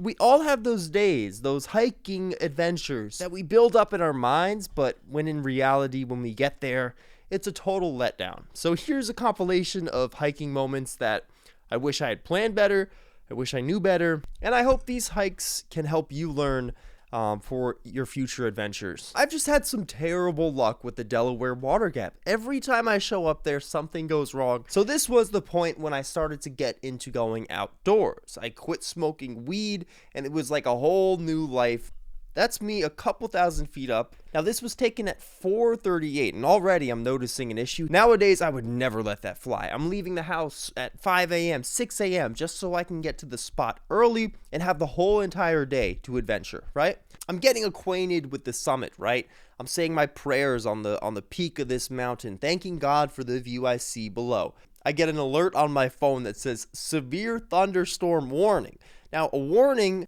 We all have those days, those hiking adventures that we build up in our minds, but when in reality, when we get there, it's a total letdown. So here's a compilation of hiking moments that I wish I had planned better, I wish I knew better, and I hope these hikes can help you learn for your future adventures. I've just had some terrible luck with the Delaware Water Gap. Every time I show up there, something goes wrong. So this was the point when I started to get into going outdoors. I quit smoking weed, and it was like a whole new life. That's me a couple thousand feet up. Now this was taken at 4:38, and already I'm noticing an issue. Nowadays, I would never let that fly. I'm leaving the house at 5 a.m., 6 a.m. just so I can get to the spot early and have the whole entire day to adventure, right? I'm getting acquainted with the summit, right? I'm saying my prayers on the peak of this mountain, thanking God for the view I see below. I get an alert on my phone that says severe thunderstorm warning. Now, a warning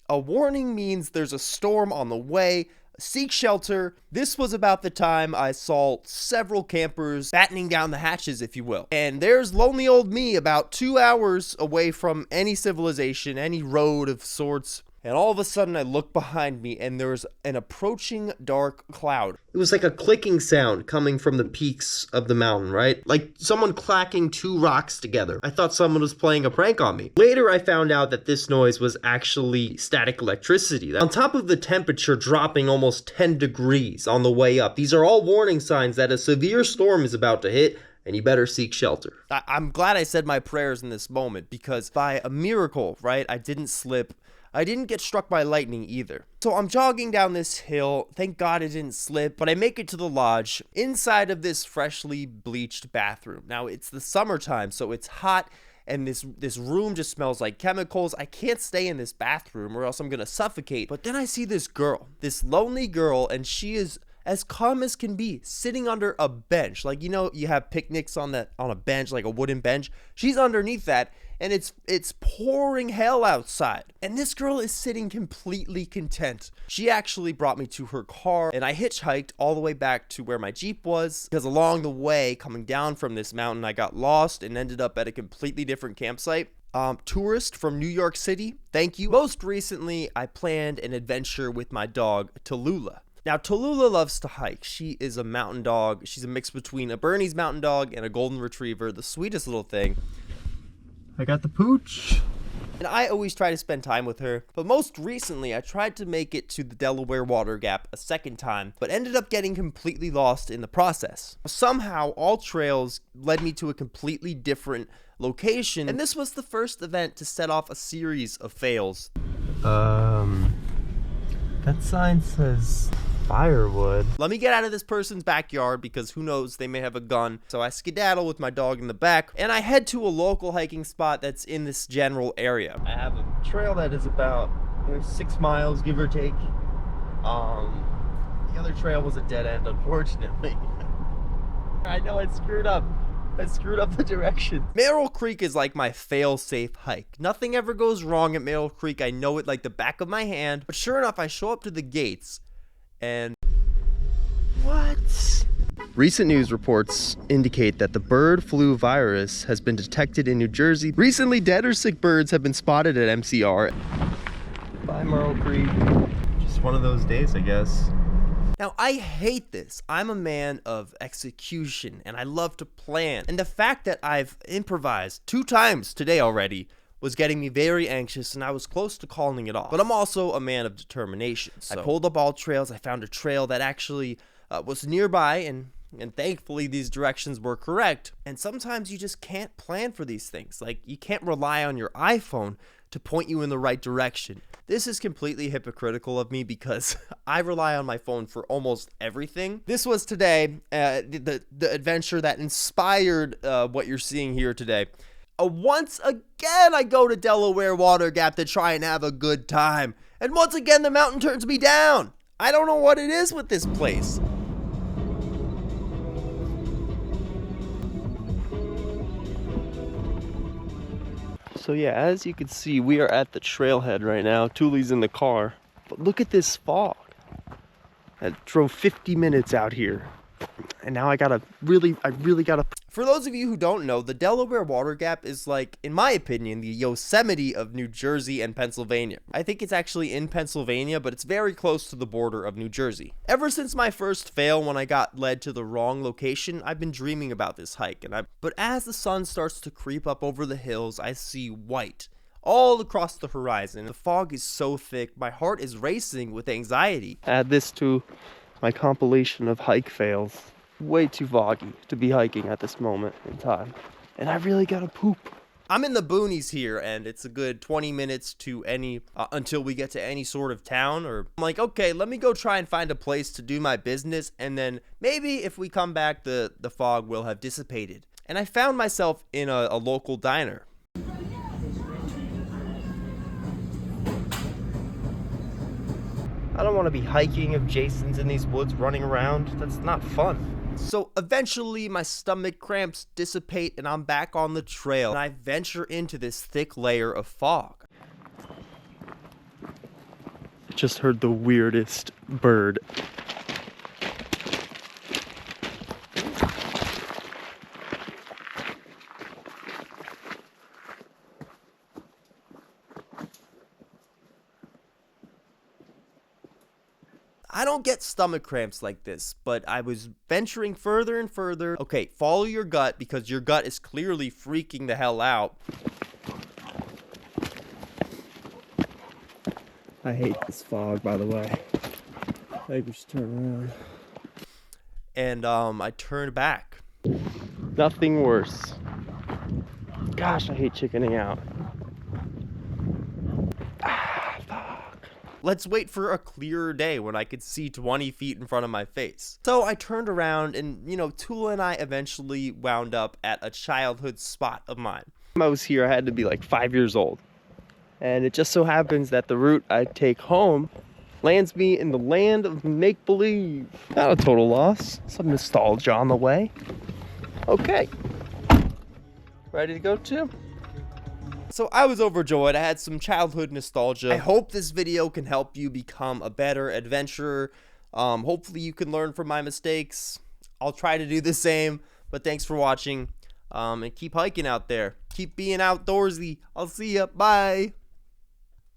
means there's a storm on the way. Seek shelter. This was about the time I saw several campers battening down the hatches, if you will. And there's lonely old me about 2 hours away from any civilization, any road of sorts. And all of a sudden I look behind me and there's an approaching dark cloud. It was like a clicking sound coming from the peaks of the mountain, right? Like someone clacking two rocks together. I thought someone was playing a prank on me. Later I found out that this noise was actually static electricity. On top of the temperature dropping almost 10 degrees on the way up. These are all warning signs that a severe storm is about to hit, and you better seek shelter. I'm glad I said my prayers in this moment because by a miracle, right, I didn't slip. I didn't get struck by lightning either. So I'm jogging down this hill. Thank God I didn't slip, but I make it to the lodge inside of this freshly bleached bathroom. Now it's the summertime, so it's hot and this room just smells like chemicals. I can't stay in this bathroom or else I'm gonna suffocate. But then I see this girl, this lonely girl, and she is as calm as can be, sitting under a bench. Like, you know, you have picnics on a bench, like a wooden bench. She's underneath that, and it's pouring hell outside. And this girl is sitting completely content. She actually brought me to her car, and I hitchhiked all the way back to where my Jeep was, because along the way, coming down from this mountain, I got lost and ended up at a completely different campsite. Tourist from New York City, thank you. Most recently, I planned an adventure with my dog, Tallulah. Now, Tallulah loves to hike. She is a mountain dog. She's a mix between a Bernese mountain dog and a golden retriever, the sweetest little thing. I got the pooch. And I always try to spend time with her, but most recently I tried to make it to the Delaware Water Gap a second time, but ended up getting completely lost in the process. Somehow, all trails led me to a completely different location, and this was the first event to set off a series of fails. That sign says firewood. Let me get out of this person's backyard because who knows, they may have a gun. So I skedaddle with my dog in the back and I head to a local hiking spot that's in this general area. I have a trail that is about 6 miles, give or take. The other trail was a dead end, unfortunately. I know I screwed up the direction. Merrill Creek is like my fail-safe hike. Nothing ever goes wrong at Merrill Creek. I know it like the back of my hand. But sure enough, I show up to the gates and what? Recent news reports indicate that the bird flu virus has been detected in New Jersey. Recently, dead or sick birds have been spotted at MCR. Bye, Merrill Creek. Just one of those days, I guess. Now, I hate this. I'm a man of execution, and I love to plan. And the fact that I've improvised 2 times today already was getting me very anxious, and I was close to calling it off. But I'm also a man of determination. So I pulled up all trails. I found a trail that actually was nearby, and thankfully these directions were correct. And sometimes you just can't plan for these things. Like, you can't rely on your iPhone to point you in the right direction. This is completely hypocritical of me because I rely on my phone for almost everything. This was today, the adventure that inspired what you're seeing here today. Once again, I go to Delaware Water Gap to try and have a good time. And once again, the mountain turns me down. I don't know what it is with this place. So yeah, as you can see, we are at the trailhead right now. Thule's in the car. But look at this fog. I drove 50 minutes out here. and now I really gotta. For those of you who don't know, the Delaware Water Gap is like, in my opinion, the Yosemite of New Jersey and Pennsylvania. I think it's actually in Pennsylvania, but it's very close to the border of New Jersey. Ever since my first fail when I got led to the wrong location, I've been dreaming about this hike, but as the sun starts to creep up over the hills, I see white all across the horizon. The fog is so thick, my heart is racing with anxiety. Add this to my compilation of hike fails. Way too foggy to be hiking at this moment in time. And I really gotta poop. I'm in the boonies here, and it's a good 20 minutes to until we get to any sort of town. Or I'm like, okay, let me go try and find a place to do my business, and then maybe if we come back, the fog will have dissipated. And I found myself in a local diner. I don't want to be hiking if Jason's in these woods running around. That's not fun. So eventually my stomach cramps dissipate and I'm back on the trail, and I venture into this thick layer of fog. I just heard the weirdest bird. I don't get stomach cramps like this, but I was venturing further and further. Okay, follow your gut, because your gut is clearly freaking the hell out. I hate this fog, by the way. I just turn around. And I turned back. Nothing worse. Gosh, I hate chickening out. Let's wait for a clearer day when I could see 20 feet in front of my face. So I turned around and, Tula and I eventually wound up at a childhood spot of mine. When I was here, I had to be like 5 years old. And it just so happens that the route I take home lands me in the land of make-believe. Not a total loss, some nostalgia on the way. Okay, ready to go too? So I was overjoyed. I had some childhood nostalgia. I hope this video can help you become a better adventurer. Hopefully you can learn from my mistakes. I'll try to do the same, but thanks for watching, and keep hiking out there. Keep being outdoorsy. I'll see ya. Bye.